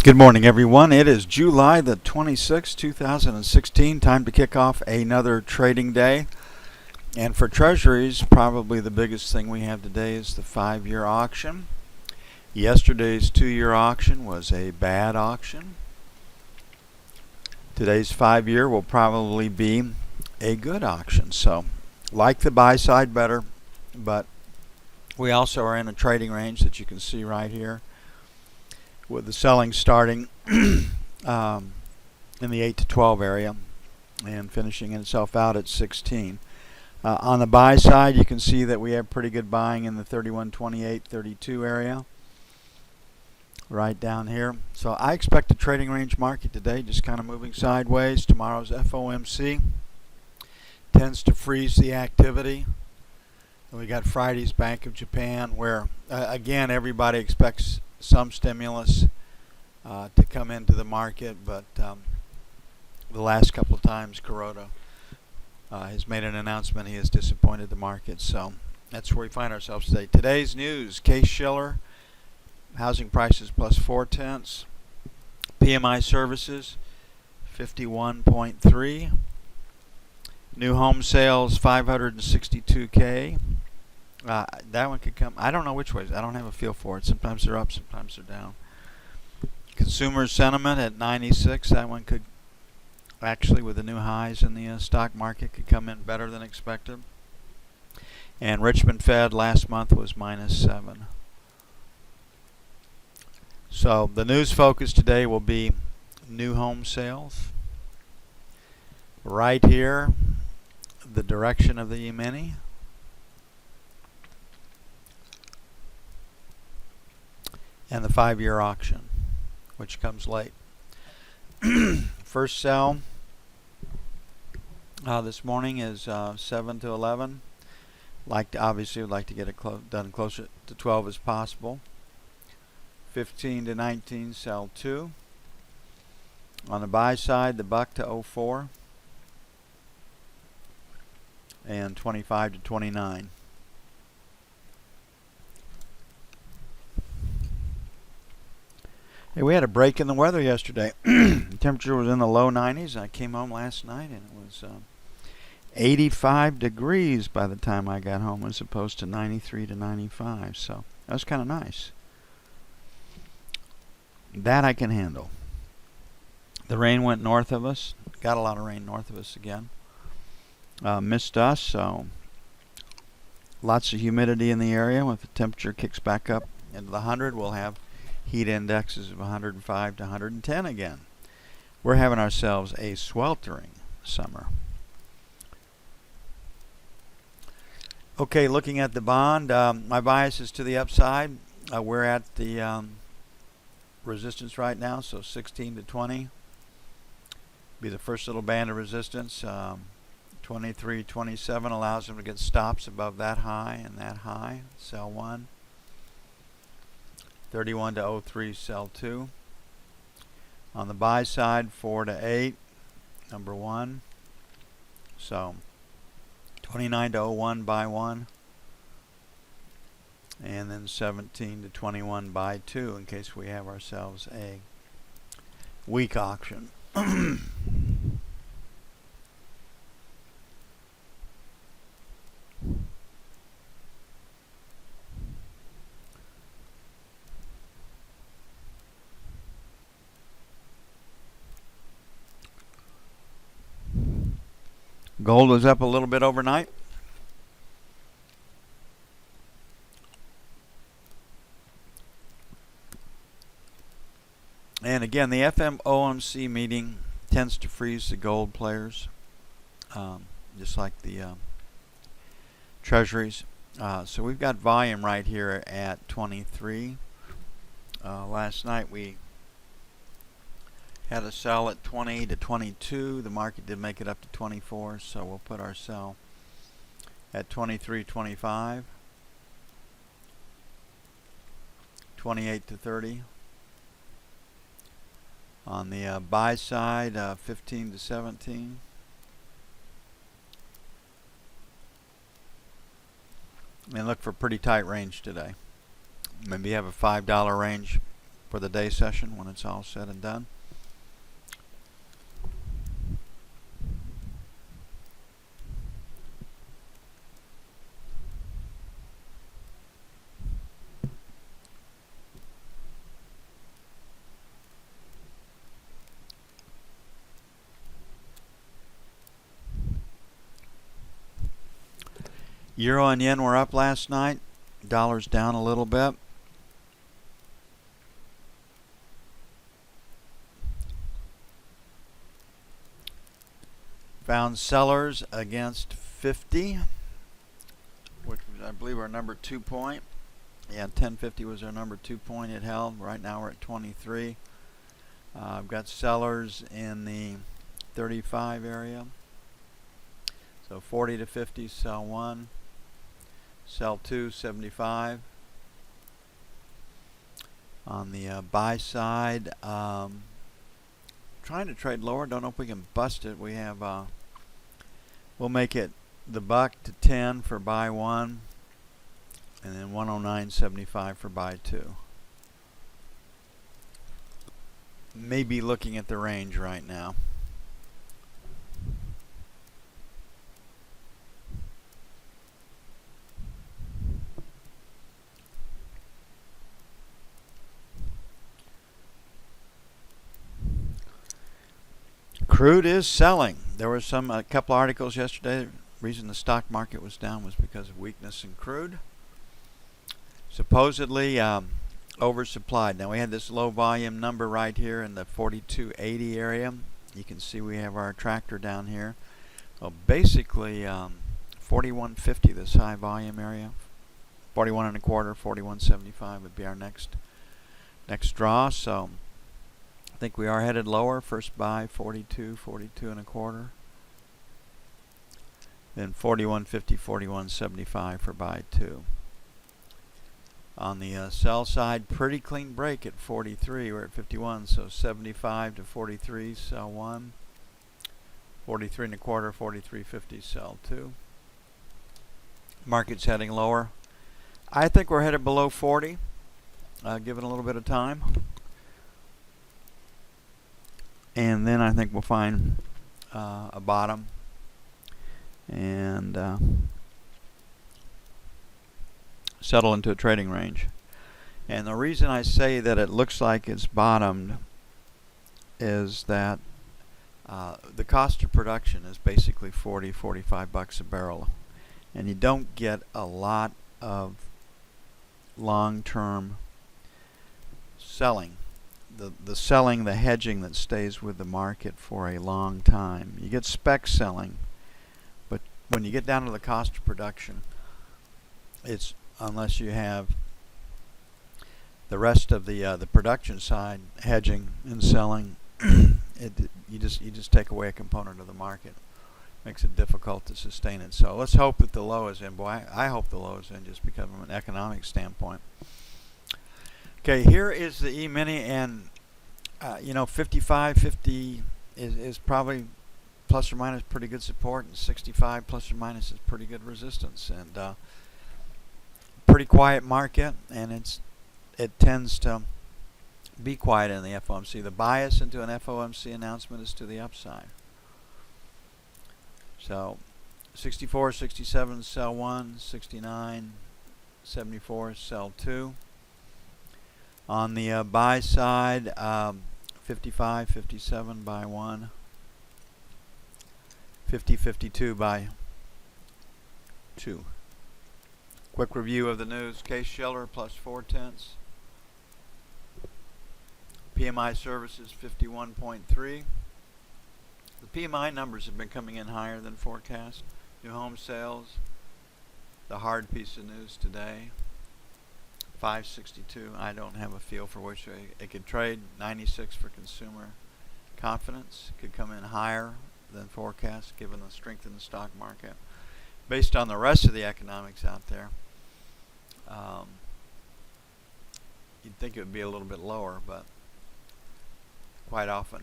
Good morning, everyone. It is July the 26th, 2016. Time to kick off another trading day. And for Treasuries, probably the biggest thing we have today is the 5-year auction. Yesterday's 2-year auction was a bad auction. Today's 5-year will probably be a good auction. So, like the buy side better, but we also are in a trading range that you can see right here, with the selling starting in the 8 to 12 area and finishing itself out at 16. On the buy side, you can see that we have pretty good buying in the 31, 28, 32 area right down here. So I expect a trading range market today, just kind of moving sideways. Tomorrow's FOMC tends to freeze the activity. And we got Friday's Bank of Japan, where again everybody expects some stimulus to come into the market, but the last couple of times Kuroda has made an announcement, he has disappointed the market. So that's where we find ourselves today. Today's news: Case-Shiller, housing prices plus 0.4. PMI services 51.3. New home sales 562K. That one could come. I don't know which ways. I don't have a feel for it. Sometimes they're up, sometimes they're down. Consumer sentiment at 96. That one could actually, with the new highs in the stock market, could come in better than expected. And Richmond Fed last month was -7. So the news focus today will be new home sales. Right here, the direction of the E-mini. And the 5-year auction, which comes late. First sell this morning is 7 to 11. Obviously would like to get it done closer to 12 as possible. 15 to 19, sell 2. On the buy side, the buck to 04. And 25 to 29. Hey, we had a break in the weather yesterday. The temperature was in the low 90s. I came home last night and it was 85 degrees by the time I got home, as opposed to 93 to 95. So that was kind of nice. That I can handle. The rain went north of us. Got a lot of rain north of us again. Missed us, so lots of humidity in the area. When the temperature kicks back up into the 100, we'll have heat indexes of 105 to 110 again. We're having ourselves a sweltering summer. Okay, looking at the bond, my bias is to the upside. We're at the resistance right now, so 16 to 20 be the first little band of resistance. 23, 27 allows them to get stops above that high and that high. Sell 1. 31 to 03, sell 2. On the buy side, 4 to 8, number 1. So 29 to 01, buy 1. And then 17 to 21, buy 2, in case we have ourselves a weak auction. Gold was up a little bit overnight. And again, the FOMC meeting tends to freeze the gold players, just like the treasuries. So we've got volume right here at 23. Last night we had a sell at 20 to 22. The market did make it up to 24, so we'll put our sell at 23.25. 28 to 30. On the buy side, 15 to 17. And look for pretty tight range today. Maybe you have a $5 range for the day session when it's all said and done. Euro and yen were up last night. Dollar's down a little bit. Found sellers against 50, which was, I believe, our number 2 point. Yeah, 1050 was our number 2 point it held. Right now we're at 23. I've got sellers in the 35 area. So 40 to 50, sell 1. Sell 2, 75. On the buy side, trying to trade lower. Don't know if we can bust it. We have, we'll make it the buck to 10 for buy 1, and then 109.75 for buy 2. Maybe looking at the range right now. Crude is selling. There was a couple articles yesterday. The reason the stock market was down was because of weakness in crude. Supposedly oversupplied. Now we had this low volume number right here in the 4280 area. You can see we have our tractor down here. Well, basically 4150, this high volume area. 41 and a quarter, 41.75 would be our next draw. So I think we are headed lower. First buy 42, 42 and a quarter. Then 41.50, 41.75 for buy 2. On the sell side, pretty clean break at 43. We're at 51, so 75 to 43, sell 1. 43 and a quarter, 43.50, sell 2. Market's heading lower. I think we're headed below 40. Give it a little bit of time. And then I think we'll find a bottom and settle into a trading range. And the reason I say that it looks like it's bottomed is that the cost of production is basically 45 bucks a barrel, and you don't get a lot of long-term selling. The selling, the hedging that stays with the market for a long time. You get spec selling, but when you get down to the cost of production, it's, unless you have the rest of the production side hedging and selling, you just take away a component of the market. Makes it difficult to sustain it. So let's hope that the low is in. Boy, I hope the low is in, just because from an economic standpoint. Okay, here is the E-mini, and 50 is probably plus or minus pretty good support, and 65 plus or minus is pretty good resistance, and pretty quiet market, and it tends to be quiet in the FOMC. The bias into an FOMC announcement is to the upside. So 64, 67, sell 1, 69, 74, sell 2. On the buy side, 55, 57, buy 1. 50, 52, buy 2. Quick review of the news. Case-Shiller plus 0.4. PMI services 51.3. The PMI numbers have been coming in higher than forecast. New home sales, the hard piece of news today, 562. I don't have a feel for which way it could trade. 96 for consumer confidence. Could come in higher than forecast given the strength in the stock market. Based on the rest of the economics out there, you'd think it would be a little bit lower, but quite often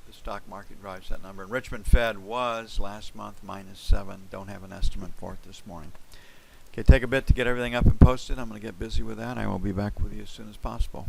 the stock market drives that number. And Richmond Fed was last month -7. Don't have an estimate for it this morning. Okay, take a bit to get everything up and posted. I'm going to get busy with that. I will be back with you as soon as possible.